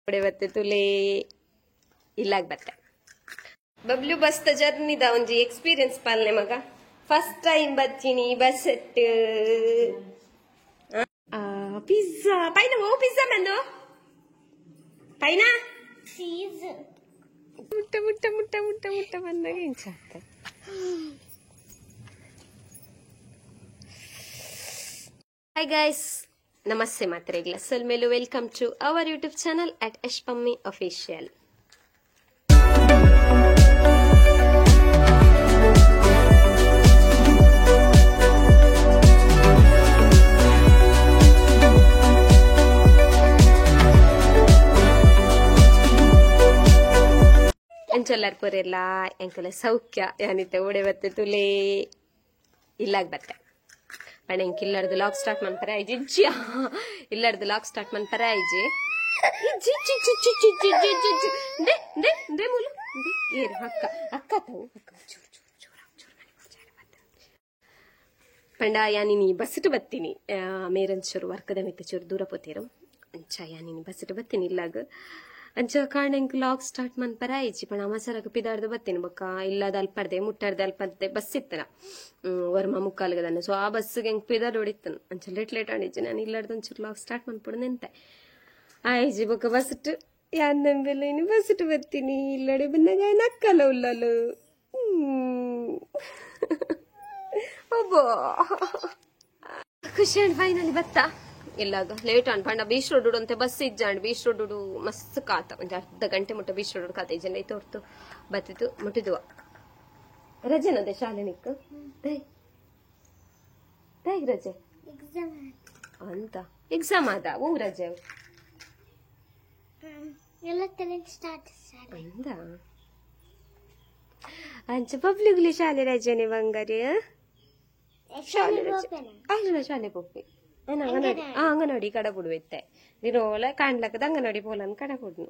बत्ते तुले इलाग बत्ते Bablu bus journey दा ಒಂಜಿ ಎಕ್ಸ್‌ಪೀರಿಯನ್ಸ್ ಪಾಲ್ನೆ ಮಗ ಫಸ್ಟ್ ಟೈಮ್ ಬಚ್ಚಿನಿ ಬಸ್ಸೆಟ್ ಪಿಜ್ಜಾ ಪೈನ ಓ ಪಿಜ್ಜಾ ಮಂದು ಪೈನ ಚೀಸ್ ಮುಟ್ಟ ಮುಟ್ಟ ಮುಟ್ಟ ಮುಟ್ಟ ಮುಟ್ಟ ಬಂದಾಗ ಇಂಚಾತ ಹಾಯ್ ಗೈಸ್ ನಮಸ್ತೆ ಮಾತ್ರೆಗ್ಲ ಸಲ್ಮೇಲು welcome to our YouTube channel at ಅಶ್ಪಮ್ಮಿ ಅಫಿಷಿಯಲ್ ಎಂಚೆಲ್ಲರ್ಪುರೆಲ್ಲ ಎಂಕಲ ಸೌಖ್ಯ ಯಾನಿತ್ತೆ ಓಡೆ ಬತ್ತೆ ತುಲೆ ಇಲ್ಲಾಗ್ ಬತ್ತೆ ಪಣ ಎಂಕ್ ಇಲ್ಲಡ್ದು ಲಾಗ್ ಸ್ಟಾರ್ಟ್ ಮಾಡ್ತಾರೆ ಐಜಿ ಜಿಜ್ಜಿಯ ಇಲ್ಲಡ್ದು ಲಾಗ್ ಸ್ಟಾರ್ಟ್ ಮಾಡ್ತಾರೆ ಐಜಿ ದೇ ಮೂಲು ಏರು ಅಕ್ಕ ಅಕ್ಕ ತಾವು ಪಂಡ ಯಾನಿನಿ ಬಸ್ಸಿಟ್ಟು ಬತ್ತೀನಿ ಮೇರಂಚೂರು ವರ್ಕದ ಮಿತ್ತ ಚೂರು ದೂರ ಪೋತೀರು ಅಂಚ ಯಾನಿನಿ ಬಸ್ಸಿಟ್ಟು ಬತ್ತೀನಿ ಇಲ್ಲಾಗ ಅಂಚ ಕಾರಣ ಎಂಕ್ ಲಾಗ್ ಸ್ಟಾರ್ಟ್ ಮನ್ಪರ ಐಜಿ ಪಣ ಮಸರಕ ಪಿದಾಡ್ದು ಬತ್ತೀನಿ ಬೊಕ್ಕ ಇಲ್ಲದ ಅಲ್ಪರ್ದೆ ಮುಟ್ಟಾಡ್ದೆ ಅಲ್ಪರ್ದೆ ಬಸ್ ಇತ್ತನ ವರ್ಮ ಮುಕ್ಕಾಲ್ಗದನ್ನ ಸೊ ಆ ಬಸ್ಸಿಗೆ ಎಂಕ್ ಪಿದಾಡ್ ಹೊಡಿತನು ಅಂಚ ಲೇಟ್ ಆಡಿಜಿ ನಾನು ಇಲ್ಲಾಡ್ದು ಒಂಚೂರು ಲಾಗ್ ಸ್ಟಾರ್ಟ್ ಮನ್ಪುಡು ನಿಂತೆ ಆಯ್ಜಿ ಬೊಕ್ಕ ಬಸ್ ಇಟ್ಟು ಯಾನ್ ನಂಬೆಲ್ಲ ಇನ್ನು ಬಸ್ ಇಟ್ಟು ಬತ್ತೀನಿ ಇಲ್ಲಡೆ ಬಂದಾಗ ನಕ್ಕಲ್ಲ ಉಲ್ಲಲು ಒಬ್ಬೋ ಖುಷಿ ಅಂಡ್ ಫೈನಲಿ ಬತ್ತಾ ಇಲ್ಲಾಗ ಲೇಟ್ ಅನ್ಪಂಡ ಬೀಚ್ ರೋಡ್ ಅಂತ ಬಸ್ ಇಜ್ಜಾಂಡ್ ಬೀಚ್ ರೋಡ್ ಮಸ್ತ್ ಕಾತ ಒಂದು ಅರ್ಧ ಗಂಟೆ ಮುಟ್ಟ ಬೀಚ್ ರೋಡ್ ಕಾತ ಜನ ಐತೆ ಹೊರ್ತು ಬತ್ತಿತ್ತು ಮುಟ್ಟಿದ್ವ ರಜೆನದೆ ಶಾಲೆ ನಿಕ್ಕು ದೈ ರಜೆ ಅಂತ ಎಕ್ಸಾಮ್ ಆದ ಓ ರಜೆ ಅಂದ ಅಂಚ ಪಬ್ಲಿಕ್ಲಿ ಶಾಲೆ ರಜೆನೆ ಬಂಗಾರಿ ಶಾಲೆ ರಜೆ ಅಲ್ಲ ಶಾಲೆ ಪೊಪ್ಪಿ ಅಂಗನವಾಡಿ ಅಂಗನವಾಡಿ ಕಡ ಬಿಡುವೈತೆ ದಿನೋಲ ಕಾಣ್ಲಕ್ಕದ ಅಂಗನವಾಡಿ ಪೋಲನ್ ಕಡ ಕೊಡ್ನು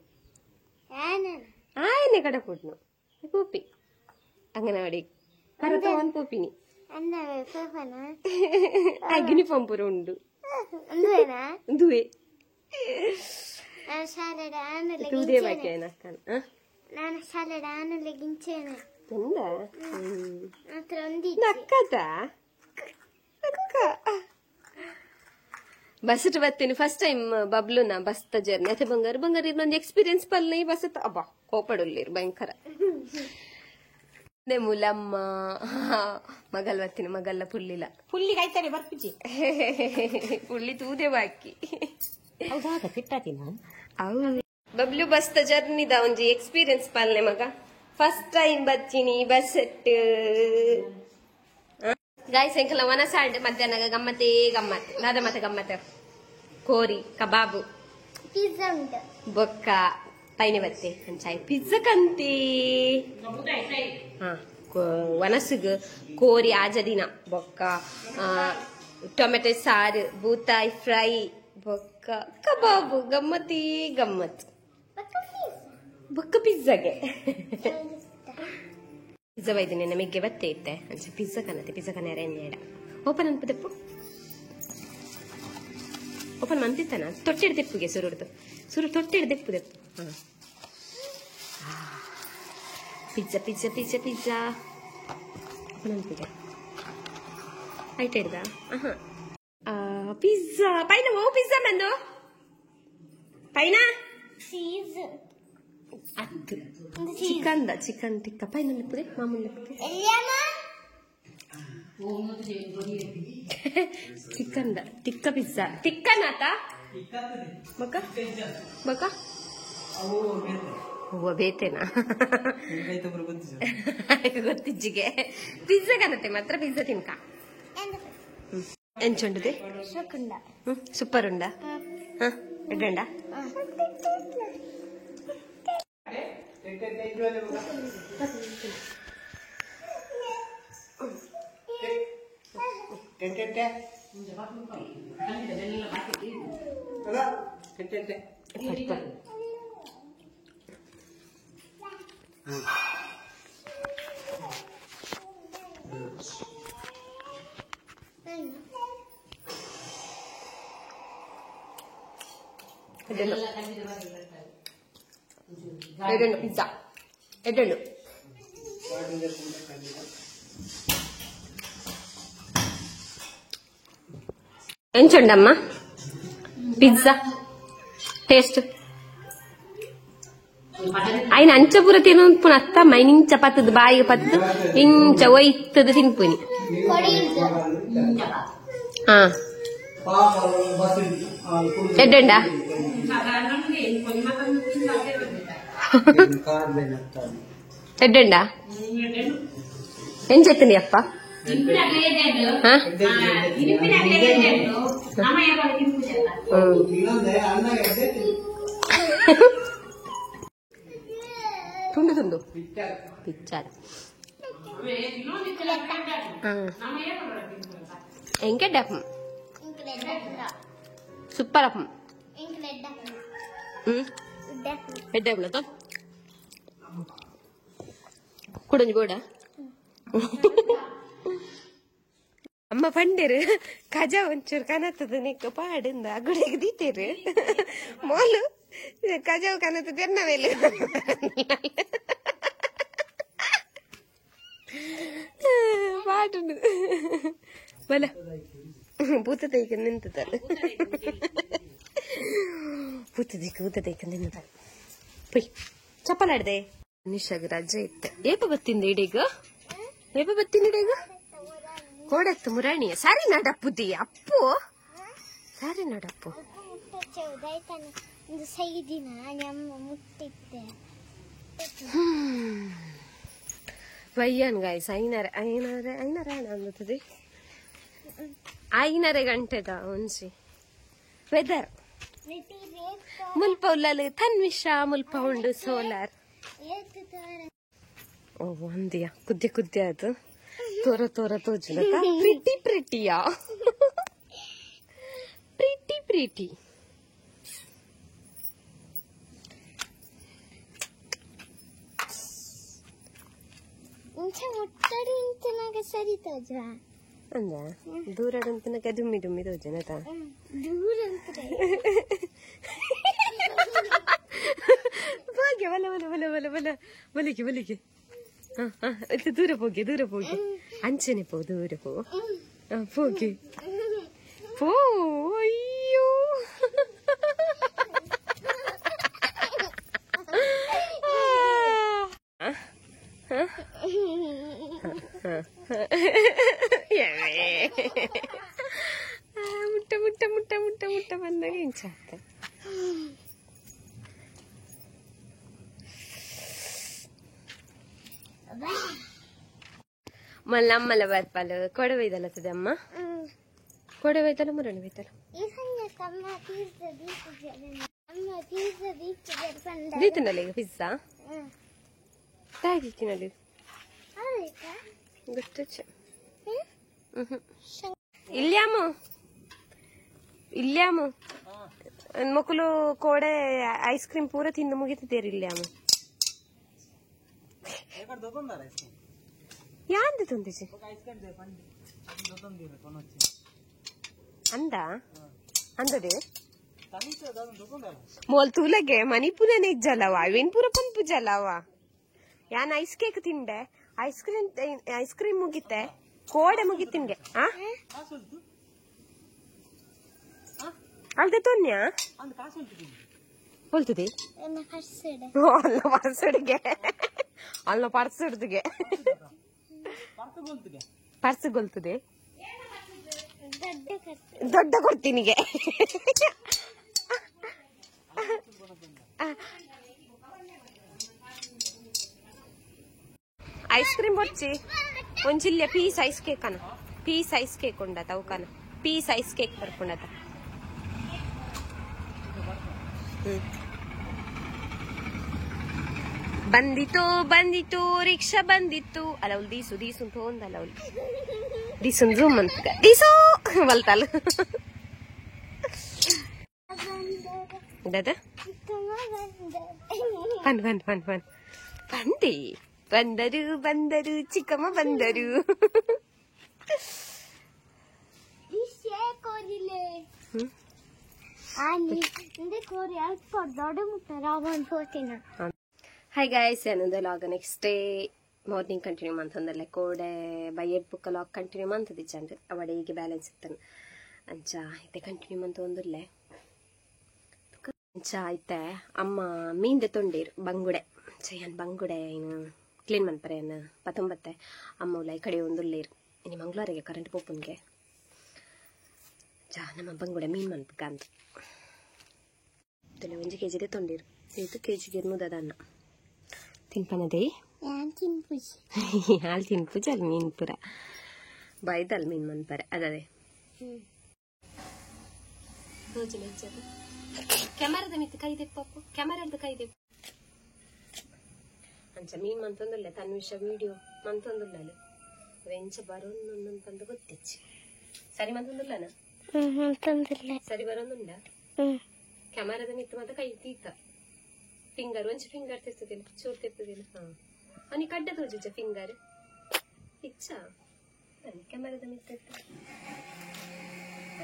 ಆಯನೆ ಕಡ ಕೊಡ್ನು ಪೂಪಿ ಅಂಗನವಾಡಿ ಕರತವನ್ ಪೂಪಿನಿ ಯೂನಿಫಾರ್ಮ್ ಪೂರ ಉಂಡು ದುವೆ ತೂದೆ ಬಾಕಿ ಏನಕ್ಕನ್ ನಾನು ಶಾಲೆ ಆನಲೆ ಗಿಂಚೇನೆ ನಕ್ಕದ ಬಸ್ ಬತ್ತೀನಿ ಫಸ್ಟ್ ಟೈಮ್ ಬಬ್ಲುನ ಬಸ್ ಜರ್ನಿ ಅತ್ತೆ ಬಂಗಾರ ಇದೊಂದು ಎಕ್ಸ್ಪೀರಿಯನ್ಸ್ ಪಲ್ನ ಈ ಬಸ್ ಅಬ್ಬಾ ಕೋಪಡುಲ್ಲಿರು ಭಯಂಕರ ಮೂಲಮ್ಮ ಮಗಲ್ ಬತ್ತೀನಿ ಮಗಲ್ಲ ಪುಲ್ಲಿಲ ಪುಲ್ಲಿ ಕಾಯ್ತಾರೆ ಬರ್ಪಿಜಿ ಪುಳ್ಳಿ ತೂದೆ ಬಾಕಿ ಕಿಟ್ಟಾತಿನ ಬಬ್ಲು ಬಸ್ ಜರ್ನಿ ದ ಒಂಜಿ ಎಕ್ಸ್ಪೀರಿಯನ್ಸ್ ಪಲ್ನೆ ಮಗ ಫಸ್ಟ್ ಟೈಮ್ ಬಚ್ಚಿನಿ ಬಸ್ ಗಾಯ್ಸ್ ಎಂಕಲ ವನಸಾಡ್ ಮಧ್ಯಾಹ್ನ ಗಮ್ಮತ್ತೇ ಗಮ್ಮತ್ ದಾದ ಮತ್ತೆ ಗಮ್ಮತ್ ಕೋರಿ ಕಬಾಬು ಪಿಜ್ಜಾ ಉಂಟು ಬೊಕ್ಕ ಪೈನೆ ಬತ್ತೆ ಅಂಚಾಯ್ ಪಿಜ್ಜಾ ಕಂತಿ ವನಸುಗ್ ಕೋರಿ ಆಜದಿನ ಬೊಕ್ಕ ಟೊಮೆಟೊ ಸಾರು ಬೂತಾಯಿ ಫ್ರೈ ಬೊಕ್ಕ ಕಬಾಬು ಗಮ್ಮತ್ತೇ ಗಮ್ಮತ್ ಬೊಕ್ಕ ಪಿಜ್ಜಾಗೆ ಪಿಜ್ಜಾ ವೈದ್ಯನೆ ನಮಗೆ ಬತ್ತೆ ಇತ್ತೆ ಅಂಚ ಪಿಜ್ಜಾ ಕನ ಎಣ್ಣೆಡ ಓಪನ್ ಅನ್ಪದಪ್ಪು ಓಪನ್ ಮಂತಿತ್ತನ ತೊಟ್ಟಿಡ್ ದೆಪ್ಪುಗೆ ಸುರು ತೊಟ್ಟಿಡ್ ದೆಪ್ಪು pizza pizza pizza pizza open ಅನ್ಪಿದೆ ಆಯ್ತು ಹಿಡ್ದ ಪಿಜ್ಜಾ ಪೈನ ಓ ಪಿಜ್ಜಾ ಮಂದು ಪೈನ ಚೀಸ್ ಅದು ಚಿಕನ್ ಟಿಕ್ಕ ಪೈನ ಲೆಪ್ಪದೆ ಮಾಮೂಲಿ ಲೆಪ್ಪದೆ ಚಿಕನ್ ಟಿಕ್ಕ ಪಿಜ್ಜಾ ಟಿಕ್ಕನ್ ಆತ ಬಕ ಹೂವ ಬೇತೆನಾ ಗೊತ್ತಿಜ್ಜಿಗೆ ಪಿಜ್ಜಾ ಕನತೆ ಮಾತ್ರ ಪಿಜ್ಜಾ ತಿನ್ಕ ಎಂಚುಂಡದೆ ಸೂಪರ್ ಉಂಡ ಎಡ್ಡಂಡ ఎడండు పిజ్జా ఎడండు ఎంచండమ్మా పిజ్జా ಟೇಸ್ಟ್ ಅಯ್ನ ಅಂಚ ಪೂರ ತಿನ್ನೋದು ಅತ್ತ ಮೈನಿಂಚ ಪತ್ತದ ಬಾಯಿಗೆ ಪತ್ತದ ಇಂಚ ಒಯ್ತದ ತಿನ್ಪುನಿ ಹಾ ಎಡ್ಡೆಂಡ ಎಡ್ಡೆಂಡ ಏನ್ ಚೆತ್ತನಿ ಅಪ್ಪ ತುಂಡು ತುಂಡು ಪಿಚ್ಚಾರ ಎಂಕೆಡ್ಡಪ್ಪಂ ಸೂಪರ್ ಅಪ್ಪಂ ಎಡ್ಡಪ್ಪಳతో ಕುಡಂಜಿ ಬೋಡ ಅಮ್ಮ ಪಂಡೇರು ಕಜ ಒಂಚೂರು ಕನತ್ತದ ನಿಕ್ಕ ಪಾಡಿಂದ ಗುಡಿಗೆ ದೀತೇರು ಮೋಲು ಕಜಾವ್ ಕನತ್ತದ ಎನ್ನವೇಲೆ ಪಾಡುಂಡು ಬಲ ಪೂತ ತೈಕ ನಿಂತದಲ್ಲ ಪೂತ ತೈಕ ನಿಂತದ ಪೊಯ್ ಚಪ್ಪಲಾಡ್ದೆ ನಿಶಾಗ ರಜೆ ಇತ್ತೆ ಏಪ ಬತ್ತಿಂದ ಇಡೀಗ ಏಪ ಬತ್ತಿನ ಇಡೀಗ ಕೋಡತ್ತು ಮುರಾಣಿಯ ಸಾರಿ ನಡಪ್ಪುದಿ ಅಪ್ಪು ಸಾರಿ ನಡಪ್ಪು ವಯ್ಯನ್ ಗಾಯ್ಸ್ ಐನರೆ ಅನ್ನುತ್ತದೆ 5:30 ಗಂಟೆದ ಒಂಜಿ ವೆದರ್ ಮುಲ್ಪ ಉಲ್ಲಲು ತನ್ವಿಷ ಮುಲ್ಪ ಉಂಡು ಸೋಲಾರ್ ಓ ಒಂದಿಯ ಕುದ್ದೆ ಅದು ತೋರ ತೋಜುದ ಪ್ರಿಟಿಯಾ ಪ್ರೀಟಿ ಅಂದ ದೂರಡಂತನಕ ದುಮ್ಮಿ ತೋಜನತ ಭಾಗ್ಯ ಬಲಿಗೆ ದೂರ ಹೋಗಿ ಅಂಚನೆ ಪೋ ದೂರ ಹೋಗಿ ಪೋ ಅಯ್ಯೋ ಮುಟ್ಟ ಬಂದಾಗ ಹಿಂಚಾಗ್ತ ಮಲ್ಲ ಅಮ್ಮಲ್ಲ ಬರ್ಪಲ್ ಕೊಡವೈದಲ್ಲತ್ತದೆ ಅಮ್ಮ ಕೊಡವೈತಲ್ಲ ಮುರಣಿ ಬೈತಲ್ಲ ದೀತನಲ್ಲ ಈಗ ಪಿಜ್ಜಾ ತಾಗಿಕ್ಕಿನಲ್ಲಿ ಗೊತ್ತಚ್ಚ ಇಲ್ಯಾಮು ಮಕ್ಕಳು ಕೋಡೆ ಐಸ್ ಕ್ರೀಮ್ ಪೂರ ತಿಂದು ಮುಗಿತಿದ್ದೀರಿ ಇಲ್ಯಾಮು ಯಾಂದು ತುಂಬಿಸಿ ಅಂದದೆ ಮೋಲ್ ತೂಲಗೆ ಮಣಿಪುರನೇ ಜಲವ ಅವೇನ್ ಪೂರ ಪಂಪು ಜಲವ ಯಾನ್ ಐಸ್ ಕೇಕ್ ತಿಂಡೆ ಐಸ್ ಕ್ರೀಮ್ ಮುಗಿತೆ ಕೋಡೆ ಮುಗಿತಿನ್ಗೆ ಅಲ್ದೆ ತೊನ್ಯ ಹೊಲ್ತದೆ ಅಲ್ಲ ಪರ್ಸ್ ಹಿಡ್ದಿಗೆ ಪರ್ಸ್ ಗೊಲ್ತದೆ ದೊಡ್ಡ ಕೊಡ್ತೀನಿಗೆ ಐಸ್ ಕ್ರೀಮ್ ಬೊಚ್ಚಿ ಒಂಜಿಲ್ಯ ಪೀಸ್ ಐಸ್ ಕೇಕ್ ಉಂಡತ ಅವಕನ ಪೀಸ್ ಐಸ್ ಕೇಕ್ ಬರ್ಕೊಂಡತ ಬಂದಿತು ರಿಕ್ಷಾ ಬಂದಿತ್ತು ಅಲೌಲ್ ದೀಸು ತೋಂದ ಅಲೌಲ್ ದೀಸುನ್ ಜೂಮ್ ಅಂತ ದೀಸು ಬಲ್ತಲ್ ದದ ಪನ್ ಬಂದರು ಚಿಕ್ಕಮ್ಮ ಬಂದರು ಹಾಯ್ ಗಾಯ್ಸ್ ಏನೊಂದು vlog next day morning continue ಮಂತೊಂದಲ್ಲ ಕೋಡೆ ಬೈ 8 ಲಾಗ್ ಕಂಟಿನ್ಯೂ ಮಂತದಿ ಚಂದ ಅವಡೆ ಈಗ ಬ್ಯಾಲೆನ್ಸ್ ಇತ್ತನು ಅಂಚ ಐತೆ ಕಂಟಿನ್ಯೂ ಮಂತ ಒಂದುಲ್ಲೆ ಅಂಚ ಐತೆ ಅಮ್ಮ ಮೀನ್ದೆ ತೊಂಡೀರು ಬಂಗುಡೆ ಚಯ್ಯನ್ ಬಂಗುಡೆ ಇನ್ನು ಕ್ಲೀನ್ ಮನ್ಪರೆ ಏನು 19 ಅಮ್ಮ ಉಲ್ಲ ಈ ಕಡೆ ಒಂದುಲ್ಲೇರು ಇನ್ನು ಮಂಗಳೂರಿಗೆ ಕರೆಂಟ್ ಪೋಪುನ್ಗೆ ನಮ್ಮ ಬಂಗುಡೆ ಮೀನ್ ಮನ್ಪಕ ಅಂತ ತಲೆ 1 kg ತೊಂಡೀರು ಇದು ಕೆಜಿಗೆ ಮುದದನ್ನ ತಿನ್ಪನದೇ ಹಾಲು ತಿನ್ಪುಜ ಅಲ್ಲಿ ಮೀನು ಪುರ ಬೈದಲ್ ಮೀನು ಮನ್ಪರೆ ಅದದೇ ಕ್ಯಾಮರಾದ ಮಿತ್ತು ಕೈ ದೆಪ್ಪು ಕ್ಯಾಮರಾದ ಕೈ ದೆಪ್ಪು ಅಂಚ ಮೀನು ಮಂತೊಂದುಲ್ಲೆ ತನ್ವಿಷ ವಿಡಿಯೋ ಮಂತೊಂದುಲ್ಲ ವೆಂಚ ಬರೋನ್ನೊಂದು ಬಂದು ಗೊತ್ತಿಚ್ಚಿ ಸರಿ ಮಂತೊಂದುಲ್ಲನ ಸರಿ ಬರೋನುಂಡ ಕ್ಯಾಮರಾದ ಮಿತ್ತು ಮಾತ್ರ ಕೈ ತೀತ ಫಿಂಗರ್ ಒಂಚು ಫಿಂಗರ್ ತಿರ್ತದಿಲ್ಲ ಚೂರು ತಿರ್ತದಿಲ್ಲ ಅವನಿ ಕಡ್ಡ ತೋಜುಜ ಫಿಂಗರ್ ಇಚ್ಚ ಕ್ಯಾಮರಾದ ಮಿತ್ತ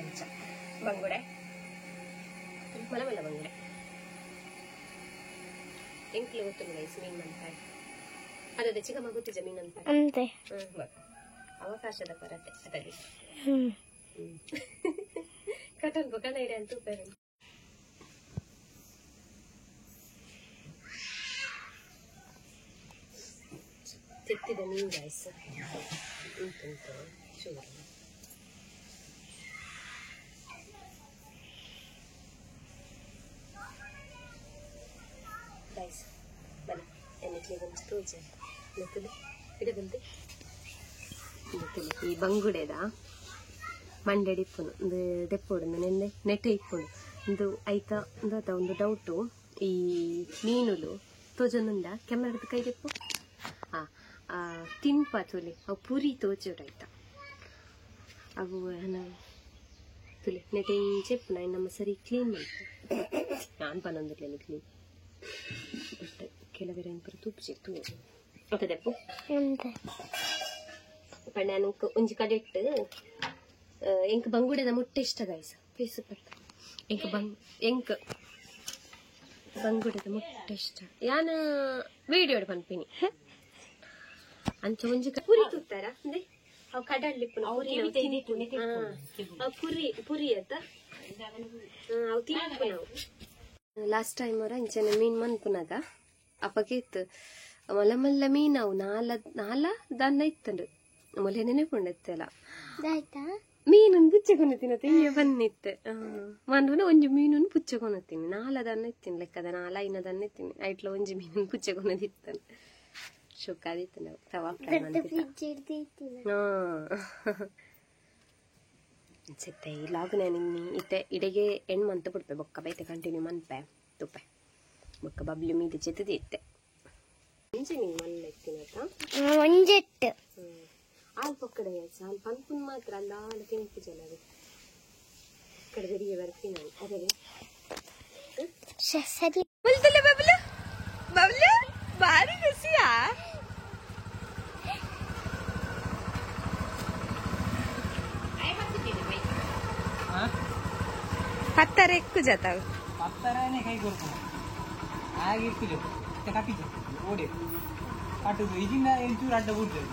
ಅಂಚ ಬಂಗುಡೆ ಮಲ ಮಲ ಬಂಗುಡೆ ಎಂಕ್ಲೆ ಗೊತ್ತು ಗೈಸ್ ಮೀನ್ ಅಂತಾರೆ ಅದೇ ಚಿಕ್ಕಮ್ಮ ಗೊತ್ತಿಜ ಮೀನ್ ಅಂತಾರೆ ಅವಕಾಶದ ಕೊರತೆ ಅದರಲ್ಲಿ ಕಟನ್ ಬೊಕನ ಇಡೆ ಅಂತ ಉಪೇರು ತಿಕ್ತಿದೆ ಮೀನು ಗೈಸ್ ಉಂಟು ಶುಗರ್ ಗೈಸ್ ಬನ್ನಿ ಎಣ್ಣೆಗೆ ಒಂದು ತೋಜ ನೆತ್ತಲು ಇಡೆ ಬಂದು ನೆತ್ತಲು ಈ ಬಂಗುಡೆದ ಮಂಡೆ ಡಿಪ್ಪುನು ಒಂದು ದೆಪ್ಪೋಡು ನೆನ್ನೆ ನೆಟ್ಟೆ ಇಪ್ಪುಡು ಒಂದು ಐತ ಒಂದು ಡೌಟು ಈ ಮೀನುಲು ತೋಜೊಂದುಂಡ ಕೆಮ್ಮರದ ಕೈ ದೆಪ್ಪು ತಿನ್ಪ ತುಲಿ ಅವು ಪುರಿ ತೋಜೋಡಾಯ್ತ ಅವು ತುಲಿ ನೆಟೆ ಚೆಪ್ಪು ನಾನು ನಮ್ಮ ಸರಿ ಕ್ಲೀನ್ ಮಾಡ್ತೆ ನಾನು ಪನ್ನೊಂದಿರ್ಲಿಲ್ಲ ಕ್ಲೀನ್ ಬಟ್ ಕೆಲವರ ಪುರ ತುಪ್ಪು ಓಕೆದೆಪ್ಪು ಪಂಡ ನಾನು ಒಂಜಿ ಕಡೆ ಇಟ್ಟು ಎಂಕ್ ಬಂಗುಡೆದ ಮುಟ್ಟೆ ಇಷ್ಟ ಗಾಯ್ಸ ಪೀಸ್ ಪಟ್ಟ ಎಂಕ್ ಬಂಗುಡೆದ ಮುಟ್ಟೆ ಇಷ್ಟ ಯಾನು ವಿಡಿಯೋ ಪನ್ಪಿನಿ ಅಂಚ ಒಂಜಿ ಪುರಿ ತುತ್ತಾರ ಅಂದ್ರೆ ಅವು ಕಡಲಿಪ್ಪು ಪುರಿ ಪುರಿ ಅತ್ತ ಅವು ತಿನ್ಪು ನಾವು ಲಾಸ್ಟ್ ಟೈಮ್ ಅವರ ಇಂಚನೆ ಮೀನ್ ಮನ್ಪುನಾಗ ಅಪ್ಪಗಿತ್ತು ಮಲ್ಲ ಮಲ್ಲ ಮೀನ್ ಅವು ನಾಲ ದನ್ನ ಇತ್ತಂಡು ಮೊಲೆ ನೆನೆಪುಂಡೆತ್ತಲ್ಲ ಮೀನನ್ನು ಪುಚ್ಚಕೊಂಡು ತಿನ್ನತ್ತೆ ಹಿಂಗೆ ಬನ್ನಿತ್ತೆ ಮನ್ಪುನ ಒಂಜಿ ಮೀನನ್ನು ಪುಚ್ಚಕೊಂಡು ತಿನ್ನಿ ನಾಲ ದನ್ನ ಇತ್ತೀನಿ ಲೆಕ್ಕದ ನಾಲ ಇನ್ನದನ್ನ ಇತ್ತೀನಿ ಐಟ್ಲ ಒಂಜಿ ಮೀನನ್ನು ಪುಚ್ಚಕೊಂಡು ಇತ್ತನು ಶುಕಾದಿತ್ತು ನಾವು ತವಾ ಫ್ರೈ ಸತ್ತೆ ಈ ಲಾಗ್ ನಾನು ಇತ್ತೆ ಇಡೆಗೆ ಎಣ್ಣು ಮಂತ ಬಿಡ್ಪೆ ಬೊಕ್ಕ ಬೈತೆ ಕಂಟಿನ್ಯೂ ಮನ್ಪೆ ತುಪ್ಪೆ ಬೊಕ್ಕ ಬಬ್ಲಿ ಮೀದು ಚೆತ್ತದಿ ಇತ್ತೆ ಮುಂಚೆ ನೀವು ಮಲ್ಲ ಇತ್ತಿನತ್ತ ಒಂಜೆಟ್ಟು ಹಾಲು ಪಕ್ಕಡೆ ಹಾಲು ಪನ್ಪುನ್ ಮಾತ್ರ ಅಲ್ಲ ಹಾಲು ತಿನ್ಪು ಜನ ಅದು ಕಡೆ ಬೆರಿಗೆ ಬರ್ತೀನಿ ನಾನು ಅದೇ ಸರಿ ಬಬ್ಲು ಬಬ್ಲು ಬಾರಿ ಖುಷಿಯಾ ಪತ್ತರ ఎక్కువ జతావు పత్తరానే కై కొరకు ఆగి ఇక్కుజు కపిజు ఓడే అటు ఇజిన ఎంచూరు అడ్డ ఊరు